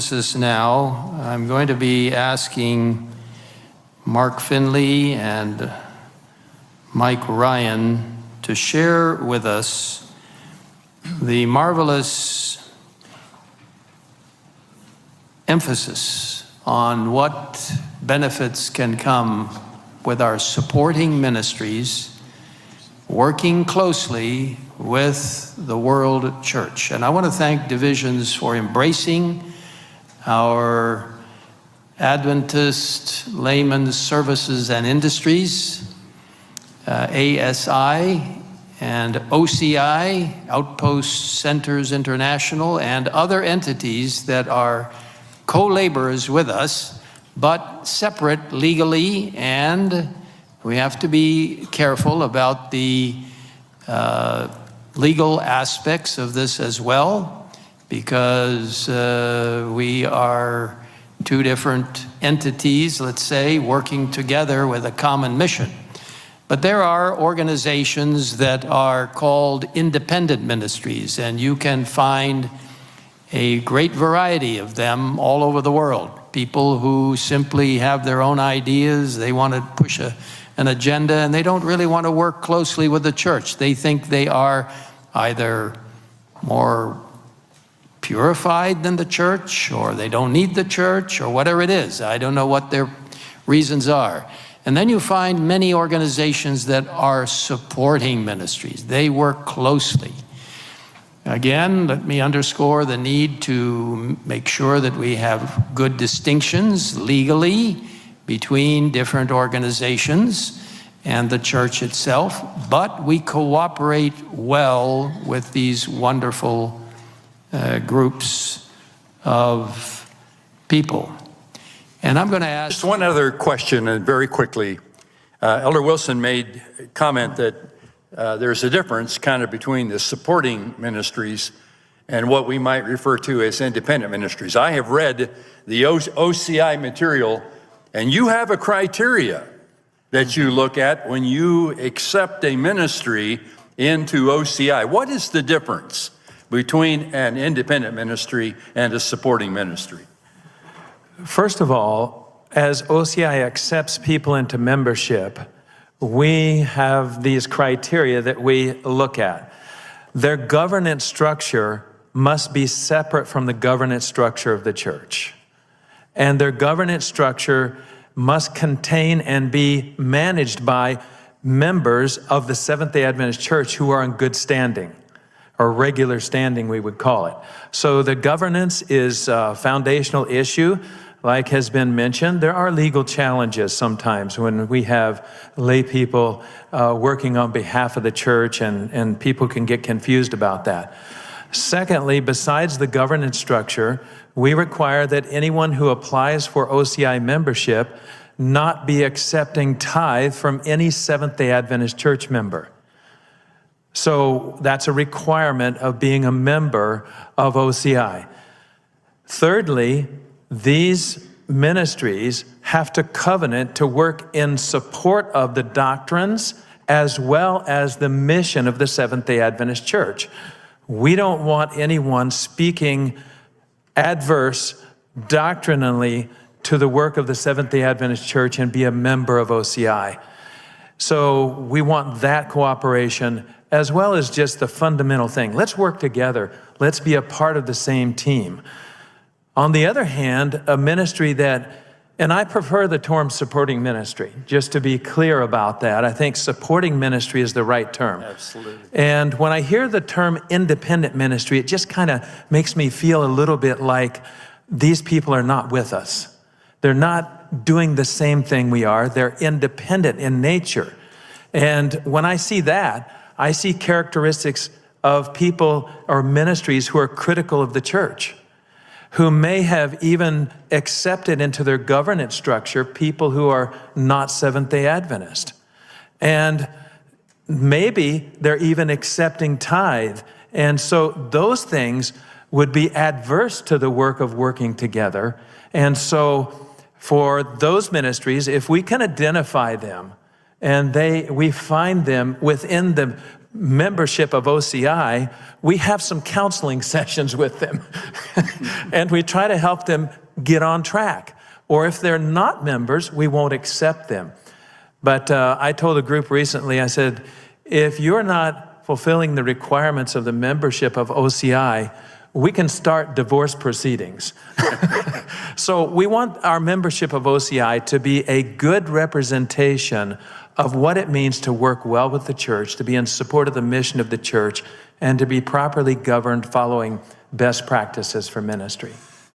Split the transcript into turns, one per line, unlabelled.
emphasis now. I'm going to be asking Mark Finley and Mike Ryan to share with us the marvelous emphasis on what benefits can come with our supporting ministries, working closely with the World Church. And I want to thank Divisions for embracing our Adventist Laymen's Services and Industries, ASI, and OCI, Outpost Centers International, and other entities that are co-laborers with us, but separate legally, and we have to be careful about the legal aspects of this as well, because we are two different entities, let's say, working together with a common mission. But there are organizations that are called independent ministries, and you can find a great variety of them all over the world. People who simply have their own ideas, they want to push an agenda, and they don't really want to work closely with the church. They think they are either more purified than the church, or they don't need the church, or whatever it is. I don't know what their reasons are. And then you find many organizations that are supporting ministries. They work closely. Again, let me underscore the need to make sure that we have good distinctions legally between different organizations and the church itself, but we cooperate well with these wonderful groups of people. And I'm going to ask...
Just one other question, and very quickly. Elder Wilson made a comment that there's a difference kind of between the supporting ministries and what we might refer to as independent ministries. I have read the OCI material, and you have a criteria that you look at when you accept a ministry into OCI. What is the difference between an independent ministry and a supporting ministry?
First of all, as OCI accepts people into membership, we have these criteria that we look at. Their governance structure must be separate from the governance structure of the church. And their governance structure must contain and be managed by members of the Seventh-day Adventist Church who are in good standing, or regular standing, we would call it. So the governance is a foundational issue. Like has been mentioned, there are legal challenges sometimes when we have lay people working on behalf of the church, and people can get confused about that. Secondly, besides the governance structure, we require that anyone who applies for OCI membership not be accepting tithe from any Seventh-day Adventist church member. So that's a requirement of being a member of OCI. Thirdly, these ministries have to covenant to work in support of the doctrines as well as the mission of the Seventh-day Adventist Church. We don't want anyone speaking adverse doctrinally to the work of the Seventh-day Adventist Church and be a member of OCI. So we want that cooperation as well as just the fundamental thing. Let's work together. Let's be a part of the same team. On the other hand, a ministry that, and I prefer the term supporting ministry, just to be clear about that. I think supporting ministry is the right term.
Absolutely.
And when I hear the term independent ministry, it just kind of makes me feel a little bit like these people are not with us. They're not doing the same thing we are. They're independent in nature. And when I see that, I see characteristics of people or ministries who are critical of the church, who may have even accepted into their governance structure people who are not Seventh-day Adventist. And maybe they're even accepting tithe. And so those things would be adverse to the work of working together. And so for those ministries, if we can identify them and we find them within the membership of OCI, we have some counseling sessions with them. And we try to help them get on track. Or if they're not members, we won't accept them. But I told a group recently, I said, if you're not fulfilling the requirements of the membership of OCI, we can start divorce proceedings. So we want our membership of OCI to be a good representation of what it means to work well with the church, to be in support of the mission of the church, and to be properly governed following best practices for ministry.